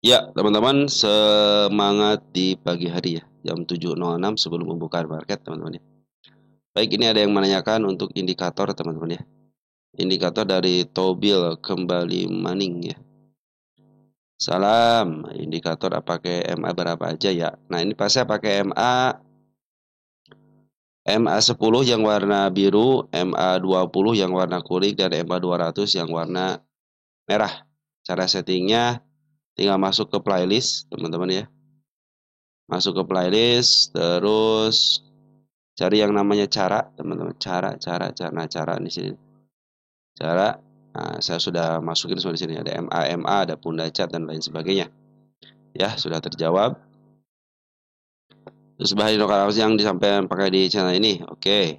Ya, teman-teman, semangat di pagi hari ya, jam 7.06 sebelum membuka market, teman-teman ya. Baik, ini ada yang menanyakan untuk indikator, teman-teman ya. Indikator dari Tobil kembali maning ya. Salam, indikator pakai MA berapa aja ya? Nah, ini pas saya pakai MA 10 yang warna biru, MA 20 yang warna kuning, dan MA 200 yang warna merah. Cara settingnya tinggal masuk ke playlist, teman-teman ya. Masuk ke playlist, terus cari yang namanya cara, teman-teman. Cara di sini. Cara, nah, saya sudah masukin semua di sini. Ada MA, ada Punda Chat dan lain sebagainya. Ya, sudah terjawab. Terus bahan lokal yang disampaikan pakai di channel ini. Oke,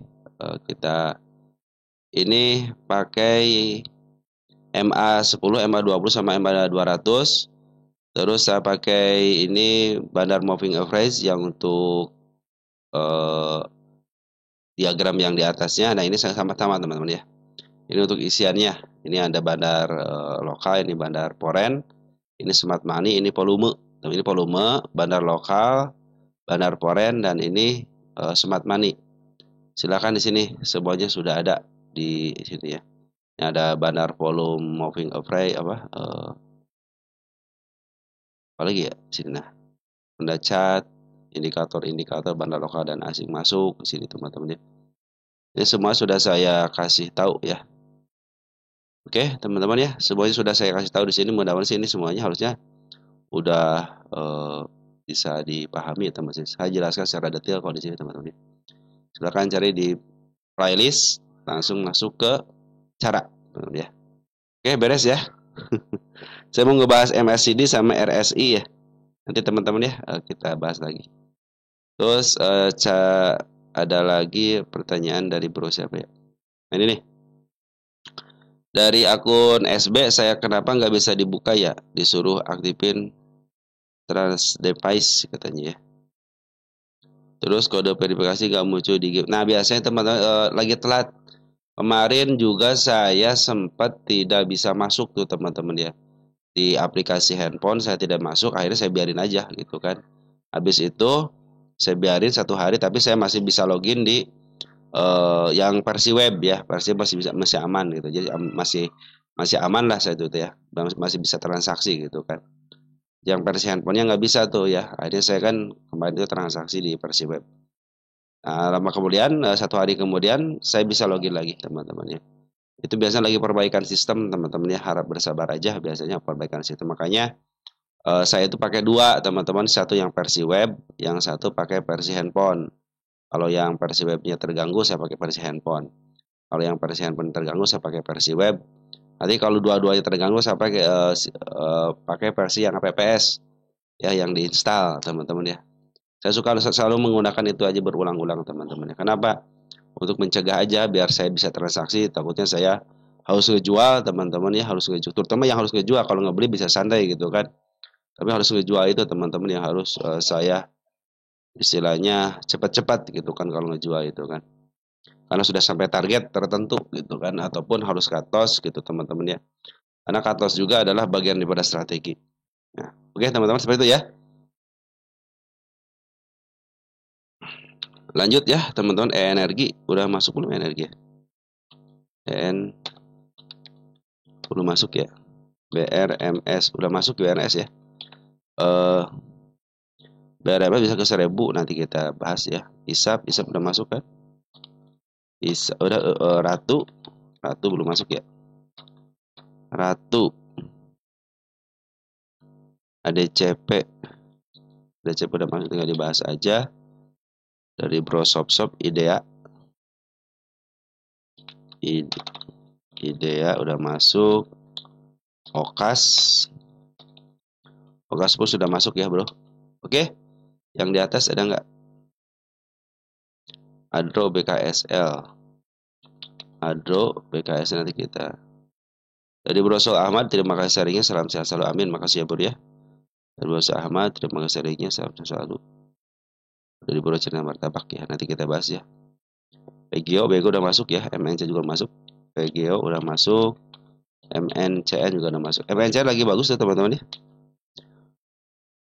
kita ini pakai MA 10, MA 20 sama MA 200. Terus saya pakai ini Bandar Moving Average yang untuk eh, diagram yang di atasnya. Nah, ini sama-sama teman-teman ya. Ini untuk isiannya. Ini ada bandar lokal, ini bandar poren, ini smart money, ini volume. Ini volume, bandar lokal, bandar poren, dan ini smart money. Silakan di sini semuanya sudah ada di sini ya. Ini ada bandar volume, moving average, apa lagi ya? Sini nah. Benda cat, indikator-indikator bandar lokal dan asing masuk di sini teman-teman ya. Ini semua sudah saya kasih tahu ya. Oke, teman-teman ya, semuanya sudah saya kasih tahu di sini. Mudah-mudahan sini semuanya harusnya udah bisa dipahami ya teman-teman. Saya jelaskan secara detail kalau di sini teman-teman. Silakan cari di playlist, langsung masuk ke cara, teman-teman ya. Oke, beres ya. Saya mau ngebahas MSCD sama RSI ya. Nanti teman-teman ya kita bahas lagi. Terus ada lagi pertanyaan dari bro siapa ya? Nah, ini nih. Dari akun SB saya kenapa nggak bisa dibuka ya? Disuruh aktifin trust device katanya ya. Terus kode verifikasi nggak muncul di game. Nah, biasanya teman-teman lagi telat. Kemarin juga saya sempat tidak bisa masuk tuh teman-teman ya. Di aplikasi handphone saya tidak masuk, akhirnya saya biarin aja gitu kan. Habis itu saya biarin 1 hari, tapi saya masih bisa login di yang versi web ya, versi masih aman gitu. Jadi masih masih aman lah saya itu ya, masih bisa transaksi gitu kan. Yang versi handphonenya nggak bisa tuh ya. Akhirnya saya kan kemarin itu transaksi di versi web. Nah, lama kemudian, 1 hari kemudian saya bisa login lagi teman-teman ya. Itu biasanya lagi perbaikan sistem teman-teman ya, harap bersabar aja biasanya perbaikan sistem. Makanya saya itu pakai dua teman-teman, satu yang versi web, yang satu pakai versi handphone. Kalau yang versi webnya terganggu saya pakai versi handphone. Kalau yang versi handphone terganggu saya pakai versi web. Nanti kalau dua-duanya terganggu saya pakai versi yang APPS ya, yang diinstal teman-teman ya. Saya suka selalu menggunakan itu aja berulang-ulang teman-teman ya. Kenapa? Untuk mencegah aja biar saya bisa transaksi. Takutnya saya harus ngejual teman-teman ya, harus ngejual. Terutama yang harus ngejual, kalau ngebeli bisa santai gitu kan. Tapi harus ngejual itu teman-teman yang harus saya istilahnya cepat-cepat gitu kan kalau ngejual itu kan. Karena sudah sampai target tertentu gitu kan, ataupun harus cut loss gitu teman-teman ya. Karena cut loss juga adalah bagian daripada strategi. Nah, oke teman-teman, seperti itu ya. Lanjut ya teman-teman, energi udah masuk belum energi ya? Belum masuk ya. BRMS udah masuk BRMS ya. Eh BRMS bisa ke 1.000, nanti kita bahas ya. Isap udah masuk kan? Udah Ratu belum masuk ya. Ratu, ADCP udah masuk, tinggal dibahas aja. Dari Bro Shop Idea udah masuk. Okas pun sudah masuk ya bro. Oke, yang di atas ada nggak? Adro BKSL nanti kita. Dari Bro Ahmad, terima kasih sharingnya, salam sehat selalu, amin. Makasih ya bro ya. Dari Bro Ahmad, terima kasih sharingnya, salam sehat selalu. Dari Bro Cina Martabak ya, nanti kita bahas ya. PGO udah masuk ya, MNC juga masuk. PGO udah masuk, MNCN juga udah masuk. MNCN lagi bagus tuh teman-teman ya.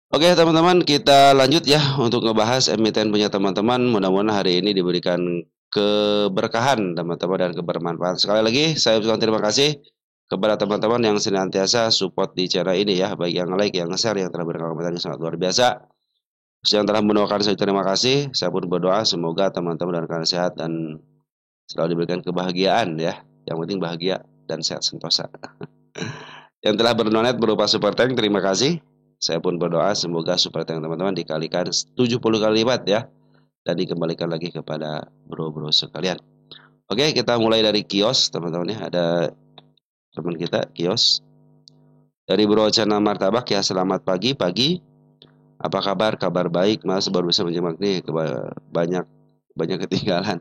Oke teman-teman, kita lanjut ya untuk ngebahas emiten punya teman-teman. Mudah-mudahan hari ini diberikan keberkahan teman-teman dan kebermanfaatan. Sekali lagi saya ucapkan terima kasih kepada teman-teman yang senantiasa support di channel ini ya, baik yang like, yang share, yang telah berikan komentar yang sangat luar biasa. Yang telah mendoakan saya terima kasih. Saya pun berdoa semoga teman-teman dan rekan sehat dan selalu diberikan kebahagiaan ya. Yang penting bahagia dan sehat sentosa. Yang telah berdonet berupa super tank, terima kasih. Saya pun berdoa semoga super tank teman-teman dikalikan 70 kali lipat ya. Dan dikembalikan lagi kepada bro-bro sekalian. Oke, kita mulai dari kios teman-teman ya. Ada teman kita kios. Dari Bro Channel Martabak ya, selamat pagi. Apa kabar? Kabar baik, Mas. Baru bisa menyimak nih. Banyak banyak ketinggalan.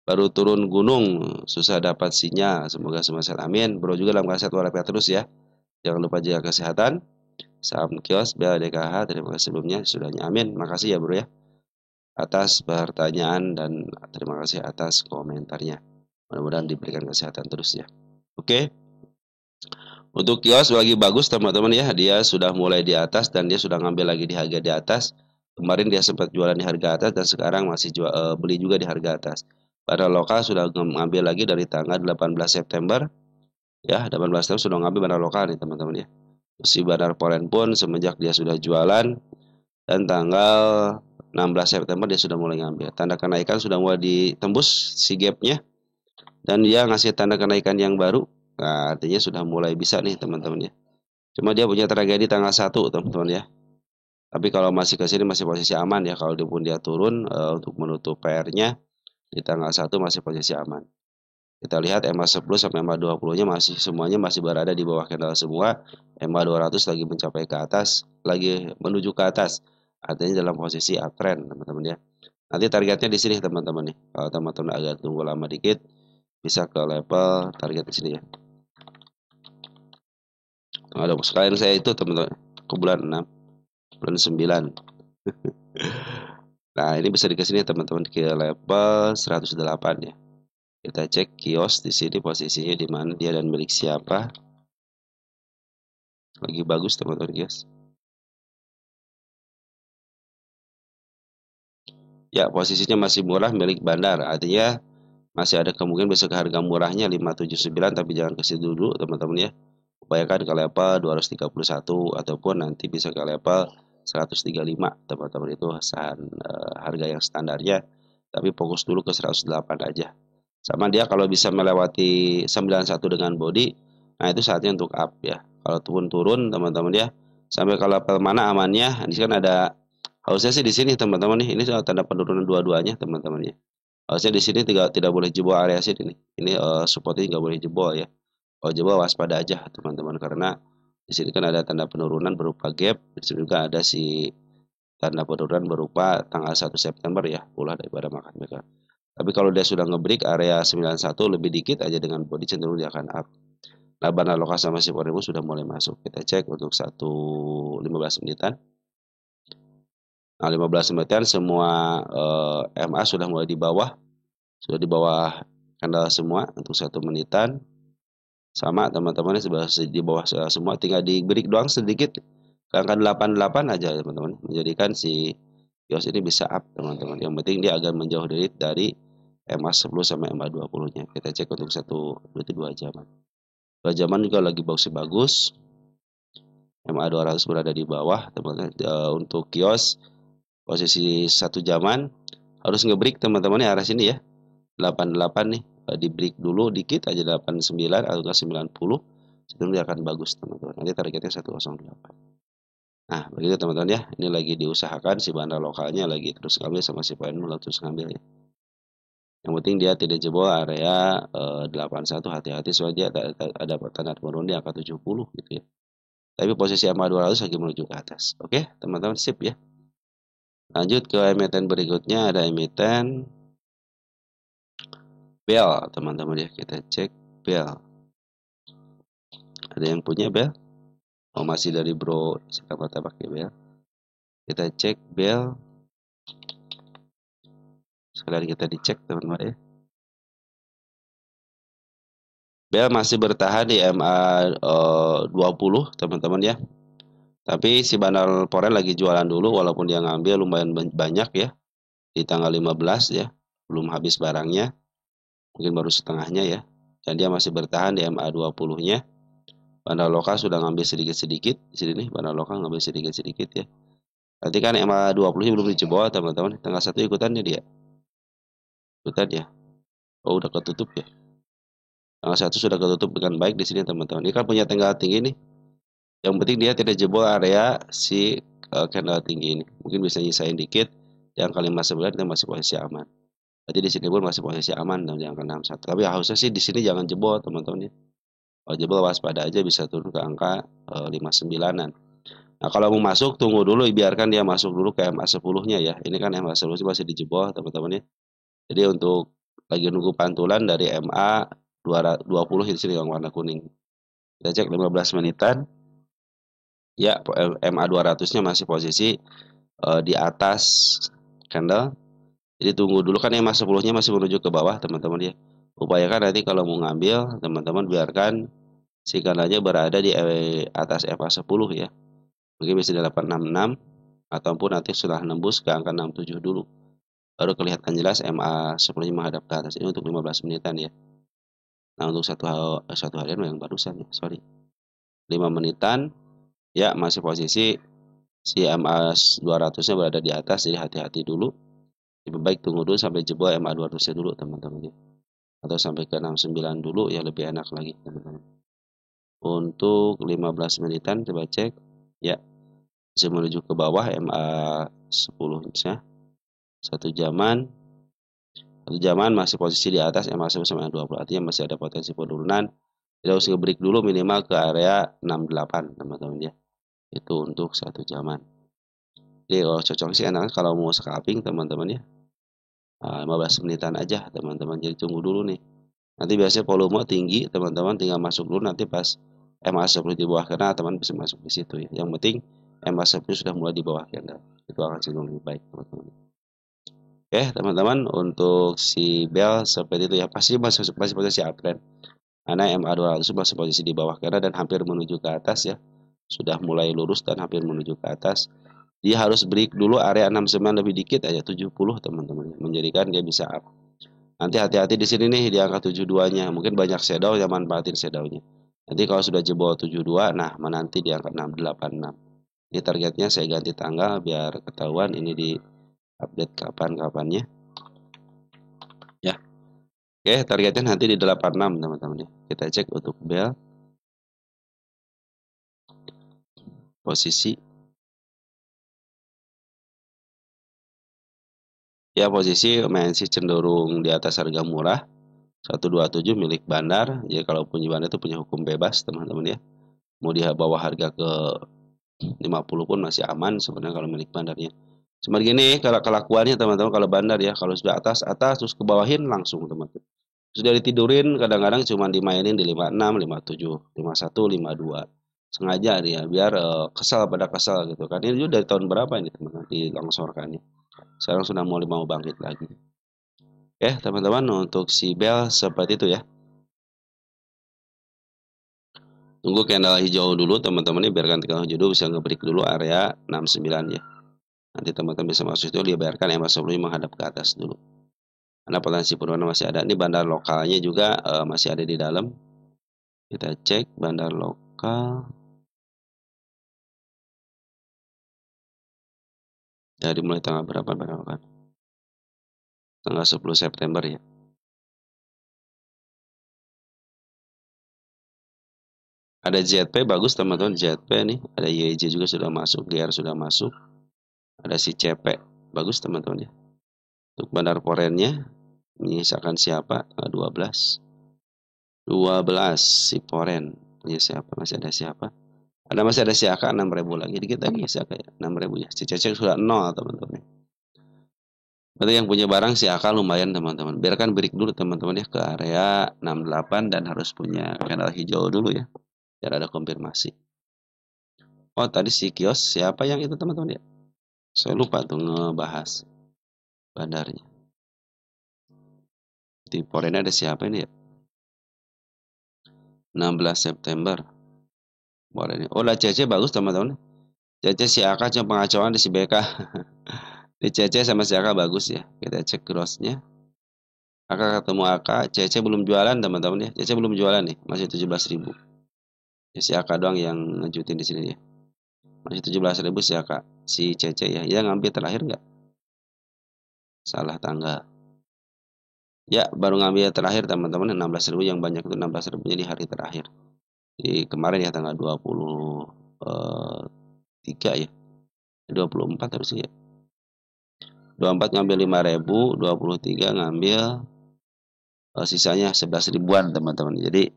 Baru turun gunung, susah dapat sinyal. Semoga semua sehat. Amin. Bro juga dalam keadaan sehat walafiat terus ya. Jangan lupa jaga kesehatan. Salam kios, BLDKH. Terima kasih sebelumnya sudahnya. Amin. Makasih ya bro ya atas pertanyaan dan terima kasih atas komentarnya. Mudah-mudahan diberikan kesehatan terus ya. Oke. Untuk kios lagi bagus teman-teman ya. Dia sudah mulai di atas dan dia sudah ngambil lagi di harga di atas. Kemarin dia sempat jualan di harga atas dan sekarang masih beli juga di harga atas. Pada lokal sudah ngambil lagi dari tanggal 18 September. Ya, 18 September sudah ngambil barang lokal nih teman-teman ya. Si Bandar Polen pun semenjak dia sudah jualan dan tanggal 16 September dia sudah mulai ngambil. Tanda kenaikan sudah mulai ditembus si gapnya dan dia ngasih tanda kenaikan yang baru. Nah, artinya sudah mulai bisa nih teman-teman ya. Cuma dia punya tragedi tanggal 1 teman-teman ya. Tapi kalau masih ke sini masih posisi aman ya. Kalau pun dia turun untuk menutup PR-nya di tanggal 1 masih posisi aman. Kita lihat EMA 10 sampai EMA 20-nya masih semuanya masih berada di bawah candle semua. EMA 200 lagi mencapai ke atas, lagi menuju ke atas. Artinya dalam posisi uptrend, teman-teman ya. Nanti targetnya di sini teman-teman nih. Kalau teman-teman agak tunggu lama dikit, bisa ke level target di sini ya. Ada sekalian saya itu teman-teman ke bulan 6, bulan 9. Nah, ini bisa dikasih nih teman-teman ke level 108 ya. Kita cek kios di sini posisinya di mana dia dan milik siapa. Lagi bagus teman-teman kios. Ya, posisinya masih murah milik bandar. Artinya masih ada kemungkinan besok harga murahnya 579 tapi jangan ke situ dulu teman-teman ya. Upayakan ke level 231 ataupun nanti bisa ke level 135 teman-teman itu harga yang standarnya. Tapi fokus dulu ke 108 aja. Sama dia kalau bisa melewati 91 dengan body, nah itu saatnya untuk up ya. Kalau turun teman-teman ya. Sampai ke level mana amannya? Di sini kan ada harusnya sih di sini teman-teman nih. Ini soal tanda penurunan dua-duanya teman-teman ya. Harusnya di sini tidak tidak boleh jebol area sini nih. Ini supportnya nggak boleh jebol ya. Kalau jebol waspada aja teman-teman karena di sini kan ada tanda penurunan berupa gap. Di sini juga ada si tanda penurunan berupa tanggal 1 September ya, pula daripada makan mereka. Tapi kalau dia sudah ngebreak area 91 lebih dikit aja dengan body cenderung dia akan up. Nah, Laba lokal sama si Forex sudah mulai masuk. Kita cek untuk 15 menitan. Nah, 15 menitan semua MA sudah mulai di bawah. Sudah di bawah candle semua untuk 1 menitan. Sama teman-teman di bawah semua, tinggal di break doang sedikit. Ke angka 88 aja teman-teman. Menjadikan si EOS ini bisa up teman-teman. Yang penting dia agak menjauh dari EMA 10 sama EMA 20-nya. Kita cek untuk 2 jaman. 2 jaman juga lagi bagus. EMA 200 berada di bawah teman-teman. Untuk kios posisi 1 jaman harus ngebreak teman-teman arah sini ya. 88 nih. Di break dulu dikit aja 89 atau 90. Itu dia akan bagus teman-teman. Nanti targetnya 108. Nah, begitu teman-teman ya. Ini lagi diusahakan si bandar lokalnya lagi terus ngambil sama si poin terus ngambil ya. Yang penting dia tidak jebol area 81, hati-hati soalnya dia ada tanda turun di angka 70 gitu ya. Tapi posisi MA 200 lagi menuju ke atas. Oke, teman-teman sip ya. Lanjut ke emiten berikutnya, ada emiten Bell, teman-teman ya. Kita cek Bell. Ada yang punya Bell? Oh, masih dari Bro siapa pakai Bell. Kita cek Bell. Sekalian kita dicek teman-teman ya. Bell masih bertahan di MA 20 teman-teman ya. Tapi si bandar Poren lagi jualan dulu walaupun dia ngambil lumayan banyak ya di tanggal 15 ya. Belum habis barangnya, mungkin baru setengahnya ya. Dan dia masih bertahan di MA20-nya. Bandar lokal sudah ngambil sedikit-sedikit. Di sini nih bandar lokal ngambil sedikit-sedikit ya. Nanti kan MA20-nya belum dijebol teman-teman. Tanggal 1 ikutannya dia. Ikutan ya. Oh udah ketutup ya. Tanggal 1 sudah ketutup dengan baik di sini teman-teman. Ini kan punya tanggal tinggi nih. Yang penting dia tidak jebol area si candle tinggi ini. Mungkin bisa nyisain dikit. Di angka 59 kita masih posisi aman. Berarti di sini pun masih posisi aman dan di angka 61. Tapi harusnya sih di sini jangan jebol teman-teman ya. Kalau jebol waspada aja bisa turun ke angka 59-an. Nah, kalau mau masuk tunggu dulu biarkan dia masuk dulu ke MA10-nya ya. Ini kan MA10 masih dijebol teman-teman ya. Jadi untuk lagi nunggu pantulan dari MA 20 di sini yang warna kuning. Kita cek 15 menitan. Ya, MA 200-nya masih posisi di atas candle. Jadi tunggu dulu kan MA 10-nya masih menuju ke bawah, teman-teman ya. Upayakan nanti kalau mau ngambil, teman-teman biarkan si candlenya berada di atas FA 10 ya. Mungkin bisa di 866 ataupun nanti sudah nembus ke angka 67 dulu. Baru kelihatan jelas MA 10-nya menghadap ke atas. Ini untuk 15 menitan ya. Nah, untuk satu harian yang barusan ya, sorry. 5 menitan ya masih posisi si MA 200-nya berada di atas, jadi hati-hati dulu. Lebih baik tunggu dulu sampai jebol MA 200-nya dulu teman-teman ya. Atau sampai ke 69 dulu ya lebih enak lagi teman-teman. Untuk 15 menitan coba cek ya. Bisa menuju ke bawah MA 10-nya. Satu jaman masih posisi di atas MA 10 sama 20, artinya masih ada potensi penurunan. Kita harus nge-break dulu minimal ke area 68 teman-teman ya. Itu untuk satu jaman. Jadi kalau cocok sih enak kalau mau scalping teman-teman ya. 15 menitan aja teman-teman. Jadi tunggu dulu nih. Nanti biasanya volume tinggi teman-teman tinggal masuk dulu nanti pas MA 10 di bawah karena teman bisa masuk di situ ya. Yang penting MA 10 sudah mulai di bawah candle. Itu akan cenderung lebih baik teman-teman. Oke teman-teman untuk si bell seperti itu ya pasti masih posisi uptrend. Karena MA 200 masih posisi di bawah karena dan hampir menuju ke atas ya. Sudah mulai lurus dan hampir menuju ke atas. Dia harus break dulu area 69 lebih dikit aja 70 teman-teman. Menjadikan dia bisa up. Nanti hati-hati di sini nih di angka 72-nya. Mungkin banyak shadow yang manfaatin shadow-nya. Nanti kalau sudah jebol 72, nah menanti di angka 686. Ini targetnya saya ganti tanggal biar ketahuan ini di update kapan-kapannya. Ya. Oke, targetnya nanti di 86 teman-teman ya. Kita cek untuk bell. Posisi. Ya, posisi masih cenderung di atas harga murah. 127 milik bandar. Jadi kalau punya bandar itu punya hukum bebas teman-teman ya. Mau dia bawa harga ke 50 pun masih aman sebenarnya kalau milik bandarnya. Cuma gini kalau kelakuannya teman-teman kalau bandar ya kalau sudah atas terus ke bawahin langsung teman-teman. Sudah ditidurin kadang-kadang cuma dimainin di 56, 57, 51, 52. Sengaja dia biar kesal pada kesal gitu kan. Ini juga dari tahun berapa ini teman-teman dilongsorkannya. Sekarang sudah mau bangkit lagi. Oke teman-teman untuk si bell seperti itu ya. Tunggu candle hijau dulu teman-teman ini biarkan candle hijau dulu bisa ngebreak dulu area 69 ya. Nanti teman-teman bisa masuk itu dibayarkan MA 10 menghadap ke atas dulu. Karena potensi penurunan masih ada. Ini bandar lokalnya juga masih ada di dalam. Kita cek bandar lokal. Dari mulai tanggal berapa bandar lokal? Tanggal 10 September ya. Ada ZP bagus teman-teman ZP nih. Ada YJ juga sudah masuk. GR sudah masuk. Ada si CP. Bagus teman-teman ya. Untuk bandar porennya. Misalkan siapa? 12. 12 si poren. Ini siapa? Masih ada siapa? Masih ada siaka 6.000 lagi. Dikit lagi siaka ya. 6.000 ya. Si cecek sudah 0 teman-teman. Berarti yang punya barang siaka lumayan teman-teman. Biarkan break dulu teman-teman ya ke area 68 dan harus punya candle hijau dulu ya. Biar ada konfirmasi. Oh tadi si kios siapa yang itu teman-teman ya? Saya lupa tuh ngebahas bandarnya. Di porennya ada siapa ini ya? 16 September. Porennya. Oh lah CC bagus teman-teman. CC si AK cuma pengacauan di si BK. Di CC sama si AK bagus ya. Kita cek grossnya. AK ketemu AK, CC belum jualan teman-teman ya. CC belum jualan nih, masih 17.000. Ya, si AK doang yang ngejutin di sini ya. Masih 17.000 si AK, si CC ya. Yang ngambil terakhir nggak? Salah tanggal. Ya, baru ngambil terakhir teman-teman 16.000, yang banyak itu 16.000 di hari terakhir. Di kemarin ya tanggal 23 ya. 24 harusnya ya. 24 ngambil 5.000, 23 ngambil sisanya 11 ribuan teman-teman. Jadi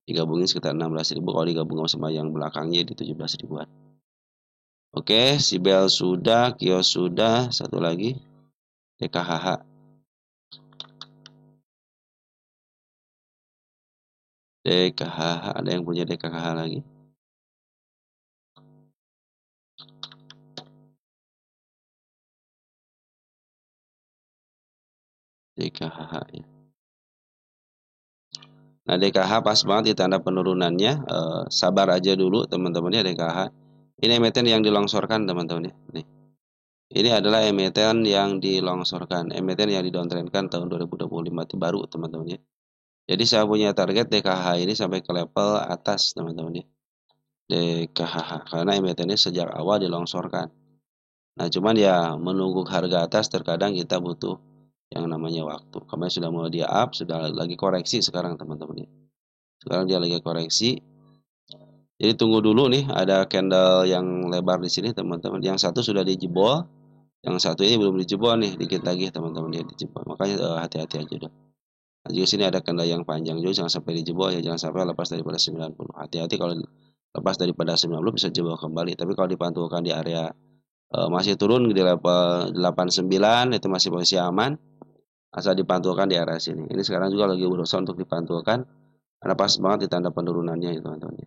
digabungin sekitar 16.000, kalau digabung sama yang belakangnya di 17 ribuan. Oke, si Bel sudah, Kios sudah, satu lagi DKHH. DKHH, ada yang punya DKHH lagi? DKHH ya. Nah, DKH pas banget di tanda penurunannya. Sabar aja dulu teman-teman ya DKH. Ini emiten yang dilongsorkan teman-teman ya. Nih. Ini adalah emiten yang dilongsorkan, emiten yang didowntrendkan tahun 2025 itu baru teman-teman ya. Jadi saya punya target DKH ini sampai ke level atas teman-teman ya. DKH karena emitennya sejak awal dilongsorkan. Nah, cuman ya menunggu harga atas terkadang kita butuh yang namanya waktu. Kemarin sudah mau dia up, sudah lagi koreksi sekarang teman-teman ya. Sekarang dia lagi koreksi. Jadi tunggu dulu nih, ada candle yang lebar di sini teman-teman. Yang satu sudah dijebol, yang satu ini belum dijebol nih, dikit lagi teman-teman dia dijebol. Makanya hati-hati aja udah. Nah, juga sini ada candle yang panjang juga, jangan sampai dijebol ya, jangan sampai lepas daripada 90. Hati-hati kalau lepas daripada 90 bisa jebol kembali. Tapi kalau dipantulkan di area masih turun di level 89 itu masih posisi aman. Asal dipantulkan di area sini. Ini sekarang juga lagi berusaha untuk dipantulkan. Karena pas banget di tanda penurunannya itu teman-teman.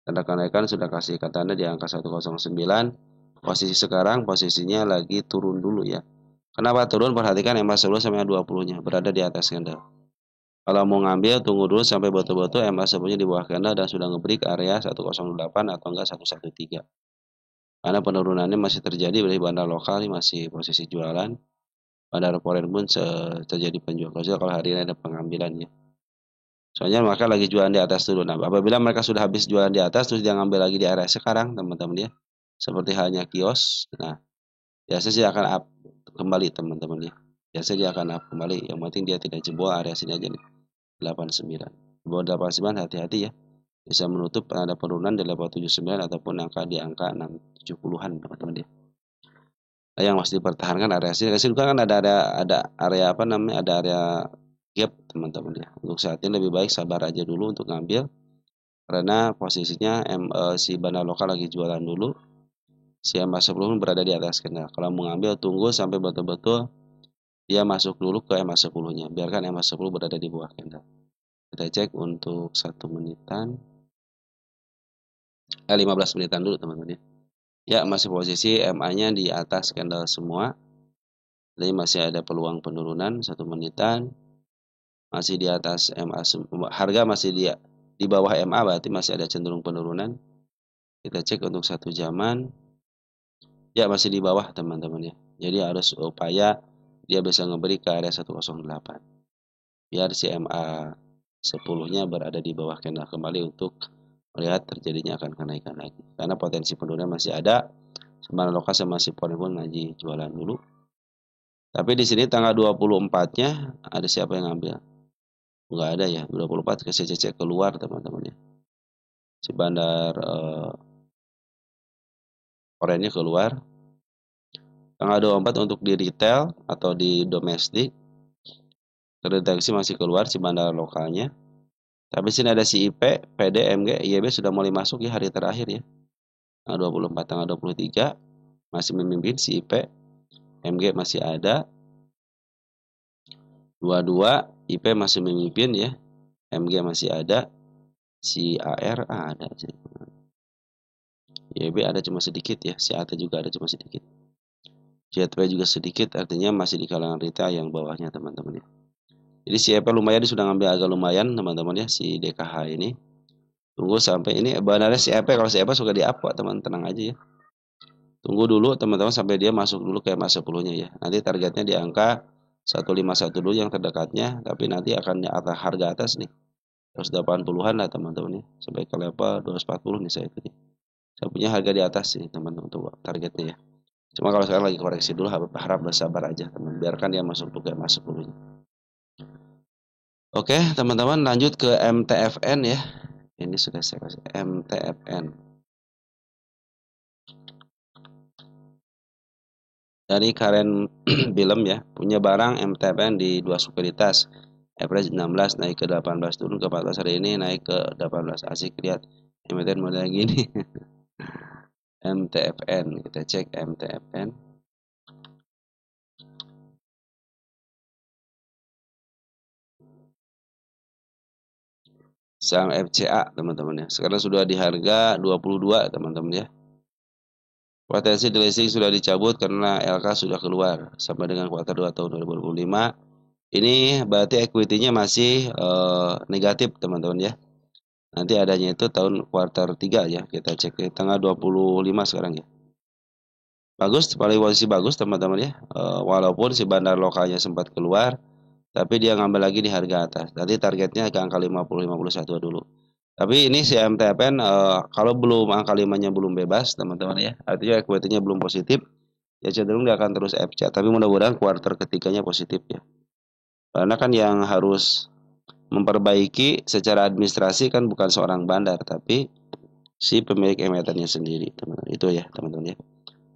Tanda kenaikan sudah kasih tanda di angka 109. Posisi sekarang posisinya lagi turun dulu ya. Kenapa turun? Perhatikan EMA 10 sampai 20-nya berada di atas candle. Kalau mau ngambil tunggu dulu sampai betul-betul EMA 10-nya di bawah candle dan sudah ngebreak area 108 atau enggak 113. Karena penurunannya masih terjadi dari bandar lokal masih posisi jualan. Bandar foreign pun terjadi penjualan kalau hari ini ada pengambilan ya. Soalnya mereka lagi jualan di atas dulu. Nah, apabila mereka sudah habis jualan di atas, terus dia ngambil lagi di area sekarang, teman-teman ya. Seperti halnya kios. Nah, biasanya sih akan up kembali, teman-teman ya. Biasanya dia akan up kembali. Yang penting dia tidak jebol area sini aja nih. 89. Di bawah 89 hati-hati ya. Bisa menutup ada penurunan di level 79 ataupun angka di angka 670-an, teman-teman ya. Nah, yang masih dipertahankan area sini. Sini kan ada area apa namanya? Ada area gap teman-teman ya. Untuk saat ini lebih baik sabar aja dulu untuk ngambil karena posisinya si bandar lokal lagi jualan dulu, si MA10 berada di atas candle. Kalau mau ngambil tunggu sampai betul-betul dia masuk dulu ke MA10-nya. Biarkan MA10 berada di bawah candle. Kita cek untuk 1 menitan 15 menitan dulu teman-teman ya. Ya, masih posisi MA-nya di atas candle semua. Jadi masih ada peluang penurunan 1 menitan. Masih di atas MA, harga masih di bawah MA, berarti masih ada cenderung penurunan. Kita cek untuk 1 jaman, ya masih di bawah teman-teman ya. Jadi harus upaya dia bisa ngeberi ke area 108. Biar si MA 10-nya berada di bawah candle kembali untuk melihat terjadinya akan kenaikan lagi. Karena potensi penurunan masih ada. Sebenarnya lokasi masih pun ngaji jualan dulu. Tapi di sini tanggal 24-nya ada siapa yang ngambil? Enggak ada ya, 24 ke CCC keluar teman-teman ya. Si bandar orennya keluar. Tanggal 24 untuk di retail atau di domestik terdeteksi masih keluar si bandar lokalnya. Tapi sini ada si IP, PD, MG, IEB sudah mulai masuk ya hari terakhir ya. Tanggal 24, tanggal 23 masih memimpin si IP, MG masih ada. 22 IP masih memimpin ya. MG masih ada. Si AR ada sih. YB ada cuma sedikit ya. Si AT juga ada cuma sedikit. JTP juga sedikit, artinya masih di kalangan retail yang bawahnya teman-teman ya. Jadi si EP lumayan sudah ngambil agak lumayan teman-teman ya si DKH ini. Tunggu sampai ini sebenarnya si EP kalau si EP suka di up kok teman, tenang aja ya. Tunggu dulu teman-teman sampai dia masuk dulu ke EMA 10-nya ya. Nanti targetnya di angka 151 dulu yang terdekatnya, tapi nanti akan harga atas nih. 180-an lah teman-teman ya. Sampai ke level 240 nih saya ikuti. Saya punya harga di atas sih teman-teman untuk targetnya ya. Cuma kalau sekarang lagi koreksi dulu, harap bersabar aja teman. Biarkan dia masuk dulu ke EMA 10-nya. Oke, teman-teman lanjut ke MTFN ya. Ini sudah saya kasih MTFN. Dari Karen Bilem ya, punya barang MTFN di dua sekuritas. Average 16 naik ke 18, turun ke 14, hari ini naik ke 18. Asik lihat emiten model gini. MTFN, kita cek MTFN. Saham FCA teman-teman ya. Sekarang sudah di harga 22 teman-teman ya. Potensi delisting sudah dicabut karena LK sudah keluar sama dengan kuartal 2 tahun 2025. Ini berarti equity-nya masih negatif teman-teman ya. Nanti adanya itu tahun kuartal 3 ya. Kita cek di tanggal 25 sekarang ya. Bagus, paling posisi bagus teman-teman ya. Walaupun si bandar lokalnya sempat keluar, tapi dia ngambil lagi di harga atas. Nanti targetnya ke angka 50-51 dulu. Tapi ini si MTFN kalau belum angka 5-nya belum bebas teman-teman ya. Artinya equity-nya belum positif, ya cenderung dia akan terus FC. Tapi mudah-mudahan kuartal ketiganya positif ya. Karena kan yang harus memperbaiki secara administrasi kan bukan seorang bandar, tapi si pemilik emitennya sendiri teman-teman. Itu ya teman-teman ya.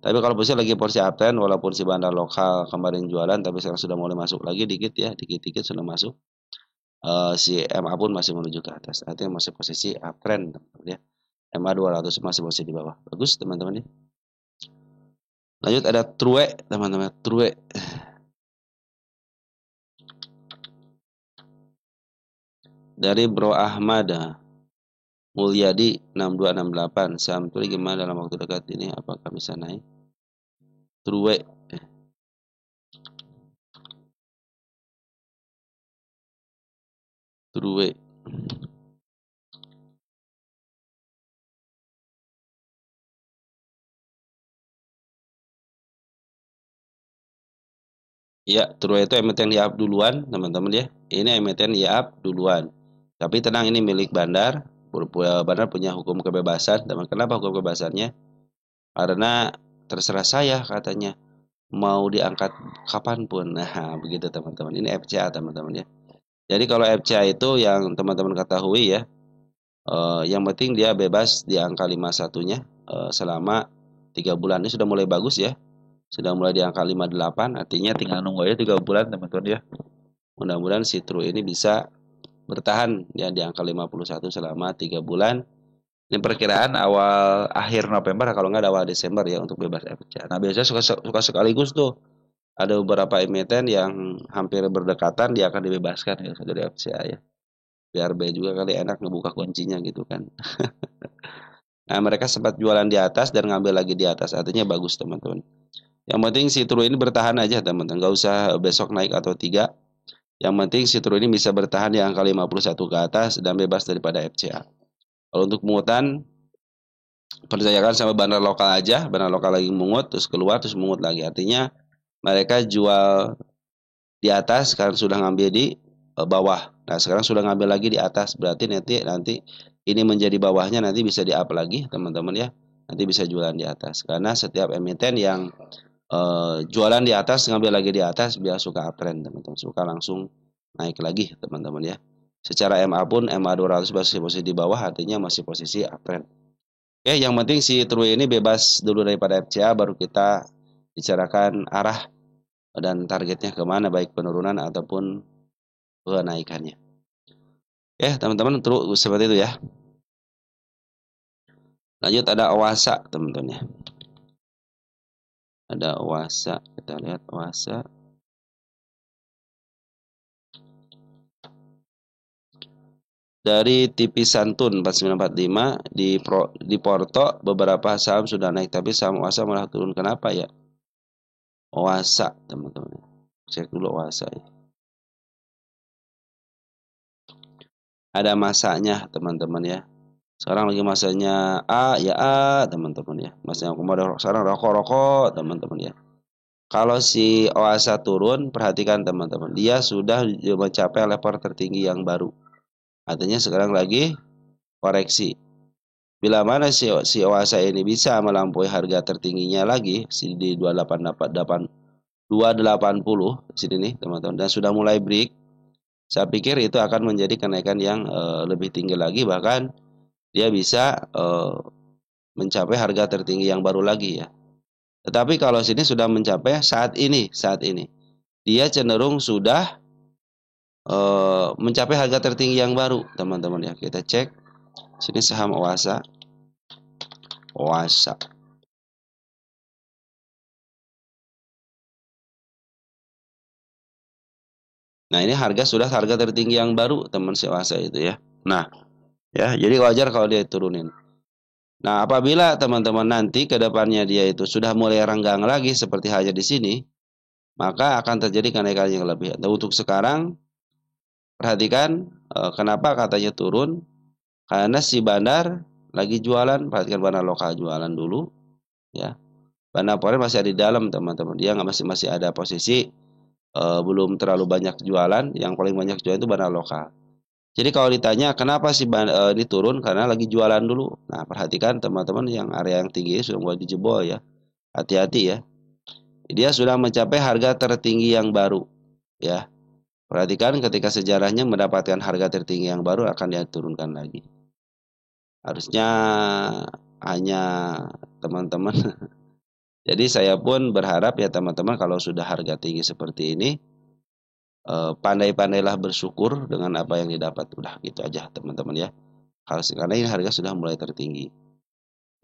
Tapi kalau posisi lagi porsi uptrend, walaupun si bandar lokal kemarin jualan, tapi sekarang sudah mulai masuk lagi dikit ya, dikit-dikit sudah masuk. Si MA pun masih menuju ke atas, artinya masih posisi uptrend teman-teman ya. MA 200 masih posisi di bawah. Bagus teman-teman ya. Lanjut ada True teman-teman, True. Dari Bro Ahmad Mulyadi 6268. Saham True gimana dalam waktu dekat ini? Apakah bisa naik? True. True. Ya, True itu emiten di up duluan, teman-teman ya. Ini emiten di up duluan. Tapi tenang, ini milik bandar. Bandar punya hukum kebebasan. Teman, kenapa hukum kebebasannya? Karena terserah saya katanya. Mau diangkat kapanpun. Nah, begitu teman-teman. Ini FCA teman-teman ya. Jadi kalau FCA itu yang teman-teman ketahui ya, yang penting dia bebas di angka 51-nya selama 3 bulan. Ini sudah mulai bagus ya. Sudah mulai di angka 58, artinya tinggal nunggu aja 3 bulan teman-teman ya. Mudah-mudahan si True ini bisa bertahan ya di angka 51 selama 3 bulan. Ini perkiraan awal akhir November kalau nggak awal Desember ya untuk bebas FCA. Nah biasanya suka sekaligus tuh. Ada beberapa emiten yang hampir berdekatan dia akan dibebaskan ya dari FCA ya. Biar B juga kali enak ngebuka kuncinya gitu kan. Nah mereka sempat jualan di atas dan ngambil lagi di atas, artinya bagus teman-teman. Yang penting si True ini bertahan aja teman-teman. Nggak usah besok naik atau 3. Yang penting si True ini bisa bertahan di angka 51 ke atas dan bebas daripada FCA. Kalau untuk pungutan, percayakan sama bandar lokal aja. Bandar lokal lagi mungut, terus keluar, terus mungut lagi. Artinya mereka jual di atas, sekarang sudah ngambil di bawah. Nah sekarang sudah ngambil lagi di atas. Berarti nanti ini menjadi bawahnya, nanti bisa di up lagi teman-teman ya. Nanti bisa jualan di atas. Karena setiap emiten yang jualan di atas ngambil lagi di atas biar suka uptrend teman-teman, suka langsung naik lagi teman-teman ya. Secara MA pun MA 200 masih posisi di bawah, artinya masih posisi uptrend. Oke, yang penting si True ini bebas dulu daripada FCA, baru kita bicarakan arah dan targetnya kemana, baik penurunan ataupun kenaikannya. Oke teman-teman, True seperti itu ya. Lanjut ada Owasa teman-teman ya. Ada Owasa, kita lihat Owasa. Dari TV Santun 4945 di Porto beberapa saham sudah naik, tapi saham Owasa malah turun. Kenapa ya? Owasa teman-teman. Cek dulu Owasa ya. Ada masanya teman-teman ya. Sekarang lagi masanya A, ya A, teman-teman ya. Masanya kemarin sekarang rokok-rokok, teman-teman ya. Kalau si OASA turun, perhatikan teman-teman, dia sudah mencapai level tertinggi yang baru. Artinya sekarang lagi koreksi. Bila mana si OASA ini bisa melampaui harga tertingginya lagi, di 280 di sini nih teman-teman, dan sudah mulai break, saya pikir itu akan menjadi kenaikan yang lebih tinggi lagi, bahkan dia bisa mencapai harga tertinggi yang baru lagi ya. Tetapi kalau sini sudah mencapai saat ini dia cenderung sudah mencapai harga tertinggi yang baru, teman-teman ya. Kita cek sini saham OASA. OASA. Nah, ini sudah harga tertinggi yang baru, teman si OASA itu ya. Nah, ya, jadi wajar kalau dia turunin. Nah, apabila teman-teman nanti ke depannya dia itu sudah mulai renggang lagi seperti halnya di sini, maka akan terjadi kenaikan yang lebih. Nah, untuk sekarang perhatikan kenapa katanya turun, karena si bandar lagi jualan. Perhatikan bandar lokal jualan dulu ya. Bandar foreign masih ada di dalam, teman-teman. Dia nggak masih ada posisi, belum terlalu banyak jualan. Yang paling banyak jualan itu bandar lokal. Jadi kalau ditanya kenapa sih ini turun, karena lagi jualan dulu. Nah, perhatikan teman-teman, yang area yang tinggi sudah mulai dijebol ya. Hati-hati ya. Dia sudah mencapai harga tertinggi yang baru ya. Perhatikan ketika sejarahnya mendapatkan harga tertinggi yang baru akan diturunkan lagi. Harusnya hanya teman-teman. Jadi saya pun berharap ya teman-teman, kalau sudah harga tinggi seperti ini, pandai-pandailah bersyukur dengan apa yang didapat. Udah gitu aja teman-teman ya. Karena ini harga sudah mulai tertinggi.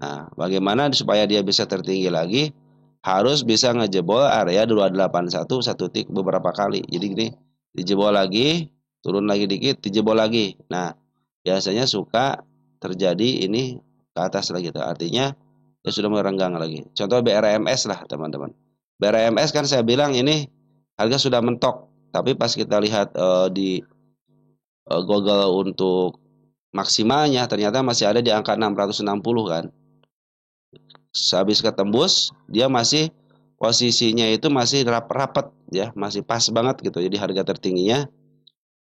Nah, bagaimana supaya dia bisa tertinggi lagi? Harus bisa ngejebol area 281 satu tik beberapa kali. Jadi gini, dijebol lagi, turun lagi dikit, dijebol lagi. Nah, biasanya suka terjadi ini ke atas lagi. Artinya dia sudah merenggang lagi. Contoh BRMS lah teman-teman. BRMS kan saya bilang ini harga sudah mentok. Tapi pas kita lihat di Google untuk maksimalnya, ternyata masih ada di angka 660 kan. Habis ketembus, dia masih posisinya itu masih rapat ya, masih pas banget gitu. Jadi harga tertingginya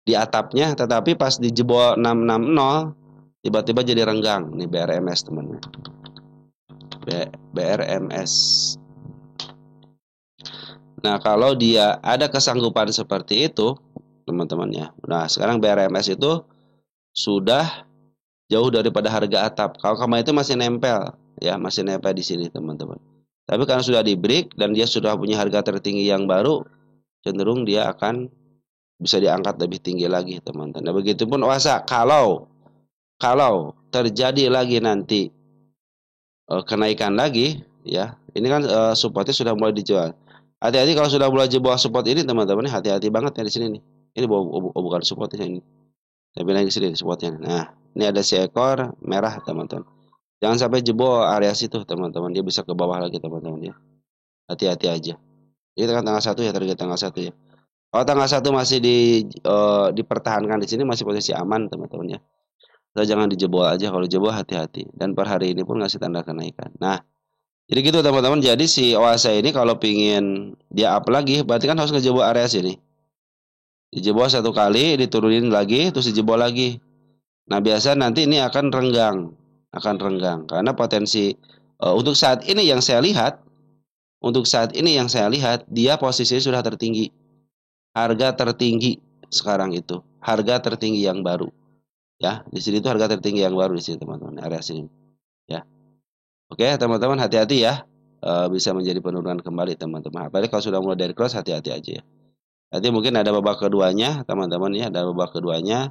di atapnya, tetapi pas di jebol 660 tiba-tiba jadi renggang. Nih BRMS teman. BRMS. Nah, kalau dia ada kesanggupan seperti itu, teman-teman ya. Nah, sekarang BRMS itu sudah jauh daripada harga atap. Kalau kemarin itu masih nempel, ya masih nempel di sini teman-teman. Tapi karena sudah di break dan dia sudah punya harga tertinggi yang baru, cenderung dia akan bisa diangkat lebih tinggi lagi teman-teman. Nah, begitupun OASA. Kalau terjadi lagi nanti kenaikan lagi, ya ini kan supportnya sudah mulai dijual. Hati-hati kalau sudah mulai jebol support ini teman-teman, hati-hati banget ya di sini nih. Ini bukan supportnya ini. Saya bilang di sini supportnya. Nah, ini ada seekor merah teman-teman. Jangan sampai jebol area situ teman-teman. Dia bisa ke bawah lagi teman-teman ya. Hati-hati aja. Ini kan tanggal 1 ya, target tanggal 1 ya. Kalau tanggal 1 masih dipertahankan di sini, masih posisi aman teman-teman ya. So, jangan dijebol aja. Kalau jebol hati-hati. Dan per hari ini pun ngasih tanda kenaikan. Nah, jadi gitu teman-teman. Jadi si OASA ini kalau pingin dia up lagi, berarti kan harus ngejebol area sini. Dijebol satu kali, diturunin lagi, terus dijebol lagi. Nah, biasa nanti ini akan renggang, karena potensi untuk saat ini yang saya lihat, dia posisinya sudah tertinggi, harga tertinggi sekarang itu, harga tertinggi yang baru, ya di sini itu harga tertinggi yang baru di sini teman-teman, area sini, ya. Oke teman-teman, hati-hati ya, bisa menjadi penurunan kembali teman-teman. Apalagi kalau sudah mulai dari cross, hati-hati aja ya. Nanti mungkin ada babak keduanya teman-teman ya, ada babak keduanya.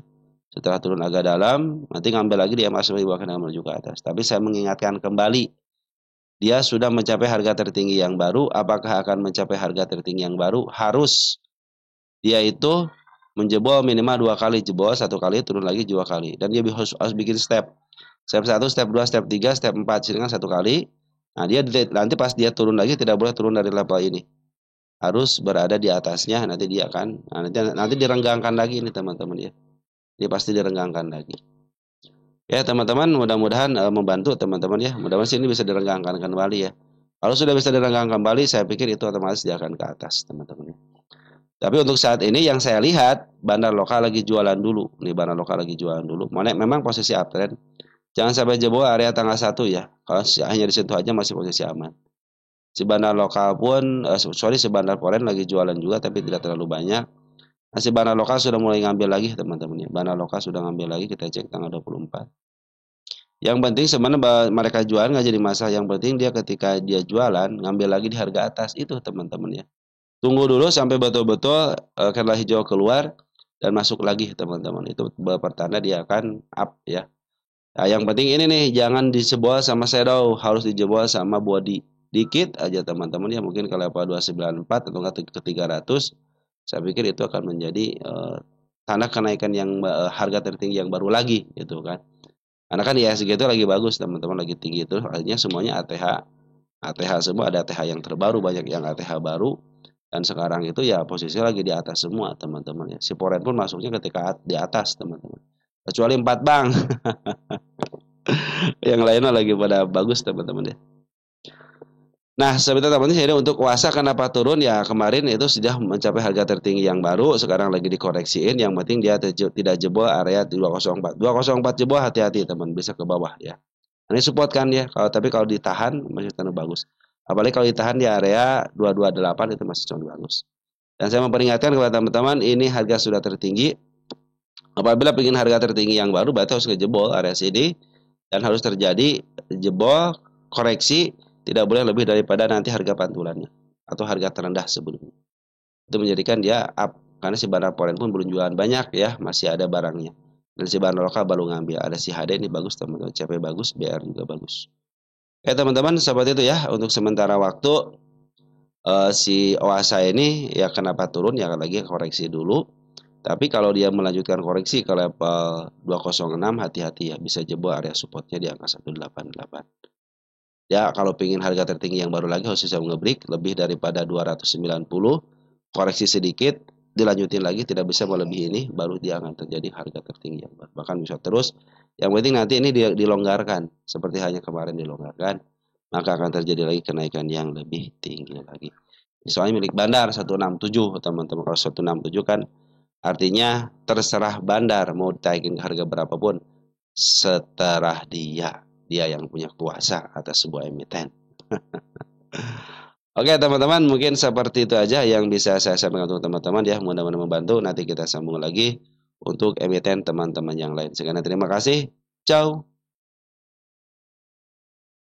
Setelah turun agak dalam, nanti ngambil lagi dia masuk di bawah menuju ke atas. Tapi saya mengingatkan kembali, dia sudah mencapai harga tertinggi yang baru. Apakah akan mencapai harga tertinggi yang baru? Harus dia itu menjebol minimal 2 kali, jebol 1 kali, turun lagi 2 kali. Dan dia harus bikin step. Step 1, step 2, step 3, step 4. Sini kan 1 kali. Nah, dia nanti pas dia turun lagi tidak boleh turun dari level ini. Harus berada di atasnya, nanti dia akan nanti direnggangkan lagi ini teman-teman ya. Dia pasti direnggangkan lagi. Ya teman-teman, mudah-mudahan membantu teman-teman ya. Mudah-mudahan sini bisa direnggangkan kembali ya. Kalau sudah bisa direnggangkan kembali, saya pikir itu otomatis dia akan ke atas teman-teman ya. Tapi untuk saat ini yang saya lihat bandar lokal lagi jualan dulu. Nih bandar lokal lagi jualan dulu. Memang posisi uptrend. Jangan sampai jebol area tanggal 1 ya. Kalau hanya disentuh aja masih posisi aman. Si bandar lokal pun, si bandar foreign lagi jualan juga tapi tidak terlalu banyak. Nah, si bandar lokal sudah mulai ngambil lagi teman-teman ya. Bandar lokal sudah ngambil lagi, kita cek tanggal 24. Yang penting sebenarnya mereka jual nggak jadi masalah. Yang penting dia ketika dia jualan ngambil lagi di harga atas itu teman-teman ya. Tunggu dulu sampai betul-betul candle hijau keluar dan masuk lagi teman-teman. Itu pertanda dia akan up ya. Nah, yang penting ini nih jangan dijebol sama shadow, harus dijebol sama body. Dikit aja teman-teman ya, mungkin ke level 294 atau enggak ke 300. Saya pikir itu akan menjadi tanda kenaikan yang harga tertinggi yang baru lagi gitu kan. Karena kan IHSG itu lagi bagus teman-teman, lagi tinggi itu artinya semuanya ATH. ATH semua, ada ATH yang terbaru, banyak yang ATH baru. Dan sekarang itu ya posisi lagi di atas semua teman-teman ya. Si Foreign pun masuknya ketika di atas teman-teman. Kecuali 4 bank. Yang lainnya lagi pada bagus teman-teman ya. Nah, sebentar teman-teman, jadi untuk kuasa kenapa turun ya kemarin itu sudah mencapai harga tertinggi yang baru, sekarang lagi dikoreksiin, yang penting dia tidak jebol area 204. 204 jebol hati-hati teman, bisa ke bawah ya. Ini support kan ya, kalau ditahan masih terlalu bagus. Apalagi kalau ditahan di area 228 itu masih cukup bagus. Dan saya memperingatkan kepada teman-teman, ini harga sudah tertinggi. Apabila ingin harga tertinggi yang baru, berarti harus ngejebol area sini dan harus terjadi jebol koreksi, tidak boleh lebih daripada nanti harga pantulannya atau harga terendah sebelumnya. Itu menjadikan dia up karena si bandar foreign pun belum jualan banyak ya, masih ada barangnya. Dan si bandar lokal baru ngambil. Ada si HD ini bagus teman-teman, CP bagus, BR juga bagus. Oke teman-teman, seperti itu ya untuk sementara waktu si OASA ini ya kenapa turun ya lagi koreksi dulu. Tapi kalau dia melanjutkan koreksi ke level 206 hati-hati ya, bisa jebol area supportnya di angka 188. Ya kalau pengen harga tertinggi yang baru lagi harus bisa ngebreak lebih daripada 290, koreksi sedikit, dilanjutin lagi tidak bisa melebihi ini, baru dia akan terjadi harga tertinggi yang baru. Bahkan bisa terus. Yang penting nanti ini dilonggarkan, seperti hanya kemarin dilonggarkan, maka akan terjadi lagi kenaikan yang lebih tinggi lagi. Soalnya milik bandar 167 teman-teman. Kalau 167 kan artinya terserah bandar mau ditaikin ke harga berapapun, seterah dia yang punya kuasa atas sebuah emiten. Oke teman-teman, mungkin seperti itu aja yang bisa saya sampaikan untuk teman-teman ya. Mudah-mudahan membantu. Nanti kita sambung lagi untuk emiten teman-teman yang lain. Sekian, terima kasih. Ciao.